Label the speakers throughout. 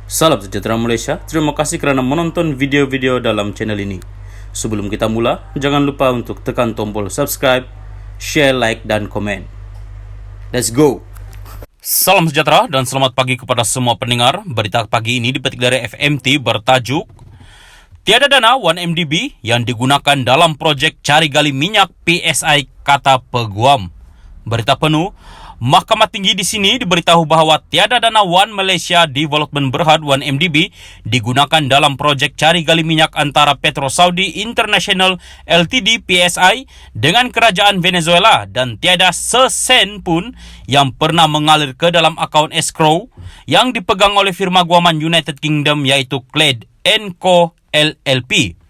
Speaker 1: Salam sejahtera Malaysia, terima kasih kerana menonton video-video dalam channel ini. Sebelum kita mula, jangan lupa untuk tekan tombol subscribe, share, like, dan komen. Let's go! Salam sejahtera dan selamat pagi kepada semua pendengar. Berita pagi ini dipetik dari FMT bertajuk Tiada dana 1MDB yang digunakan dalam projek cari gali minyak PSI, kata Peguam. Berita penuh, Mahkamah Tinggi di sini diberitahu bahawa tiada dana One Malaysia Development Berhad 1MDB digunakan dalam projek cari gali minyak antara Petro Saudi International Ltd PSI dengan kerajaan Venezuela dan tiada sesen pun yang pernah mengalir ke dalam akaun escrow yang dipegang oleh firma guaman United Kingdom iaitu Clyde & Co LLP.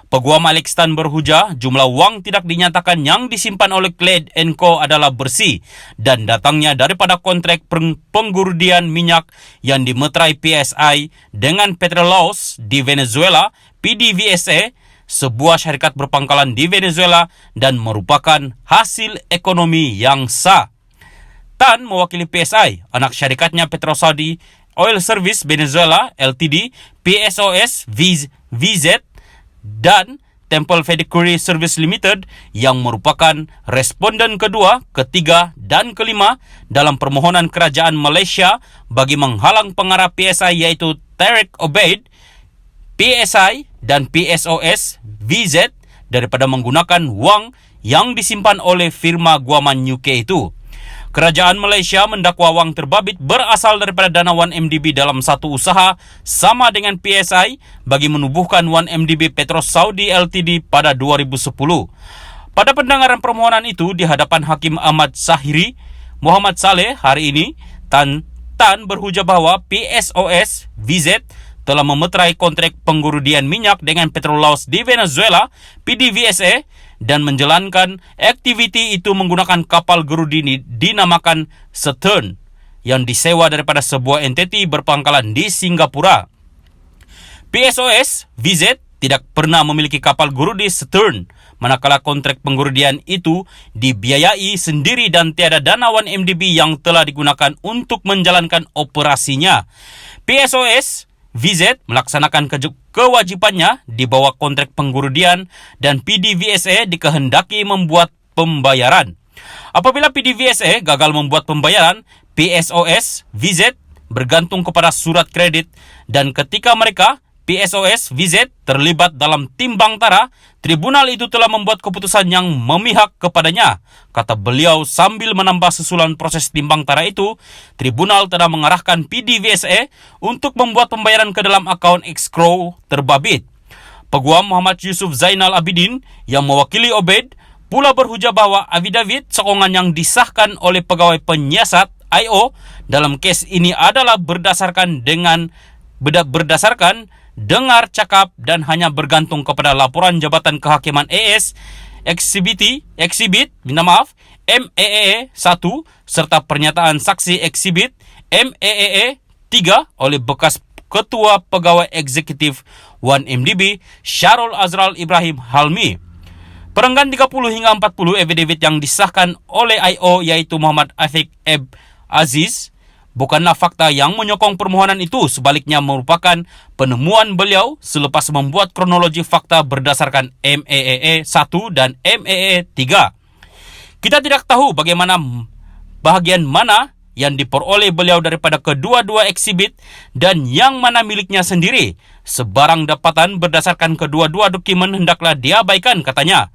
Speaker 1: Peguam Alex Tan berhujah jumlah wang tidak dinyatakan yang disimpan oleh Clyde & Co adalah bersih dan datangnya daripada kontrak penggurudian minyak yang dimeterai PSI dengan Petrolaos di Venezuela, PDVSA, sebuah syarikat berpangkalan di Venezuela dan merupakan hasil ekonomi yang sah. Tan mewakili PSI, anak syarikatnya Petro Saudi Oil Service Venezuela Ltd, PSOS VZ, dan Temple Fiduciary Service Limited yang merupakan responden kedua, ketiga dan kelima dalam permohonan kerajaan Malaysia bagi menghalang pengarah PSI iaitu Tariq Obaid, PSI dan PSOS VZ daripada menggunakan wang yang disimpan oleh firma guaman UK itu. Kerajaan Malaysia mendakwa wang terbabit berasal daripada dana 1MDB dalam satu usaha sama dengan PSI bagi menubuhkan 1MDB Petro Saudi Ltd pada 2010. Pada pendengaran permohonan itu di hadapan Hakim Ahmad Sahiri Muhammad Saleh hari ini, Tan berhujah bahawa PSOS VZ telah memeterai kontrak penggurudian minyak dengan Petrolaos di Venezuela, PDVSA, dan menjalankan aktiviti itu menggunakan kapal gerudi dinamakan Saturn yang disewa daripada sebuah entiti berpangkalan di Singapura. PSOS VZ tidak pernah memiliki kapal gerudi Saturn, manakala kontrak penggurudian itu dibiayai sendiri dan tiada dana 1MDB yang telah digunakan untuk menjalankan operasinya. PSOS VZ melaksanakan kewajipannya di bawah kontrak penggurudian dan PDVSA dikehendaki membuat pembayaran. Apabila PDVSA gagal membuat pembayaran, PSOS VZ bergantung kepada surat kredit dan ketika mereka PSOS VZ terlibat dalam timbang tara, tribunal itu telah membuat keputusan yang memihak kepadanya. Kata beliau sambil menambah susulan proses timbang tara itu, tribunal telah mengarahkan PDVSA untuk membuat pembayaran ke dalam akaun escrow terbabit. Peguam Muhammad Yusuf Zainal Abidin yang mewakili Obaid pula berhujah bahawa affidavit sokongan yang disahkan oleh pegawai penyiasat IO dalam kes ini adalah berdasarkan dengar cakap dan hanya bergantung kepada laporan Jabatan Kehakiman AS Exhibit MAAA 1 serta pernyataan saksi Exhibit MAAA 3 oleh bekas Ketua Pegawai Eksekutif 1MDB Syarul Azral Ibrahim Halmi. Perenggan 30 hingga 40 affidavit yang disahkan oleh IO iaitu Muhammad Afiq Aziz bukanlah fakta yang menyokong permohonan itu, sebaliknya merupakan penemuan beliau selepas membuat kronologi fakta berdasarkan MAAA 1 dan MAAA 3. Kita tidak tahu bagaimana bahagian mana yang diperoleh beliau daripada kedua-dua eksibit dan yang mana miliknya sendiri. Sebarang dapatan berdasarkan kedua-dua dokumen hendaklah diabaikan, katanya.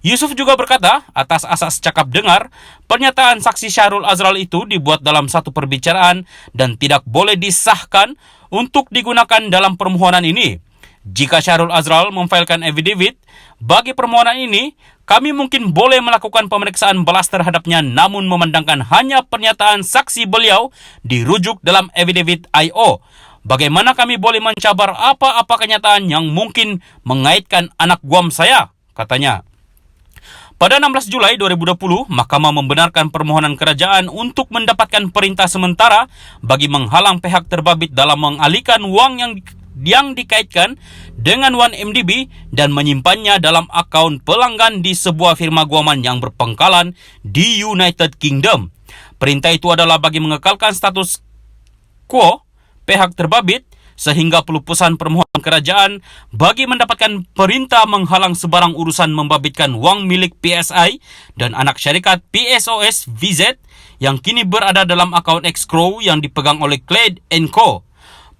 Speaker 1: Yusuf juga berkata, atas asas cakap dengar, pernyataan saksi Syarul Azral itu dibuat dalam satu perbicaraan dan tidak boleh disahkan untuk digunakan dalam permohonan ini. Jika Syarul Azral memfailkan affidavit bagi permohonan ini, kami mungkin boleh melakukan pemeriksaan balas terhadapnya, namun memandangkan hanya pernyataan saksi beliau dirujuk dalam affidavit IO. Bagaimana kami boleh mencabar apa-apa kenyataan yang mungkin mengaitkan anak guam saya, katanya. Pada 16 Julai 2020, Mahkamah membenarkan permohonan kerajaan untuk mendapatkan perintah sementara bagi menghalang pihak terbabit dalam mengalihkan wang yang dikaitkan dengan 1MDB dan menyimpannya dalam akaun pelanggan di sebuah firma guaman yang berpangkalan di United Kingdom. Perintah itu adalah bagi mengekalkan status quo pihak terbabit sehingga pelupusan permohonan kerajaan bagi mendapatkan perintah menghalang sebarang urusan membabitkan wang milik PSI dan anak syarikat PSOS VZ yang kini berada dalam akaun escrow yang dipegang oleh Clyde & Co.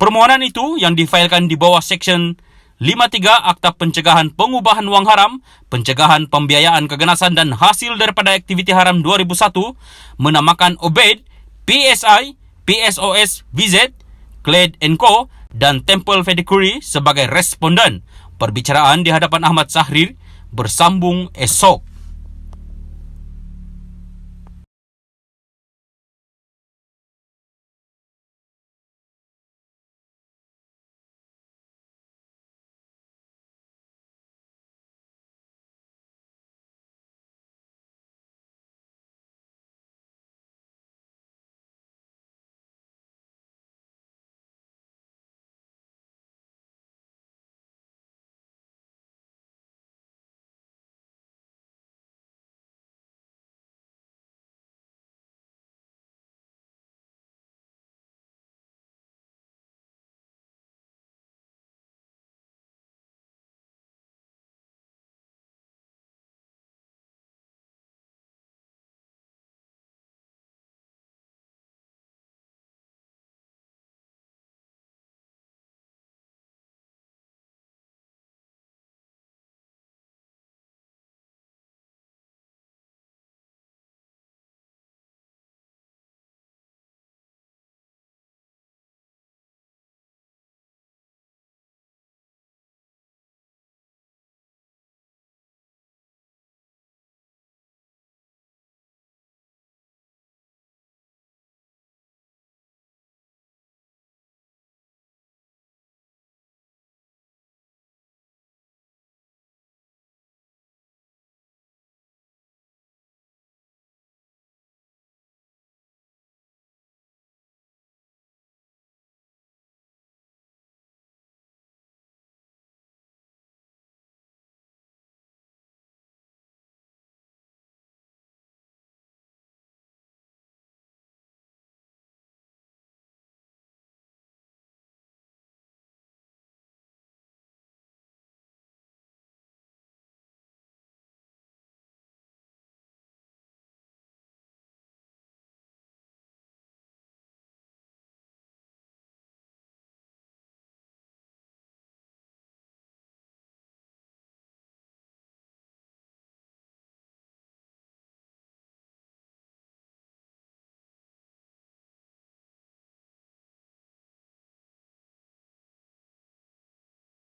Speaker 1: Permohonan itu yang difailkan di bawah Seksyen 53 Akta Pencegahan Pengubahan Wang Haram, Pencegahan Pembiayaan Keganasan dan Hasil daripada Aktiviti Haram 2001 menamakan Obaid, PSI, PSOS VZ, Clyde & Co dan Temple Fedicuri sebagai responden. Perbicaraan di hadapan Ahmad Sahrir bersambung esok.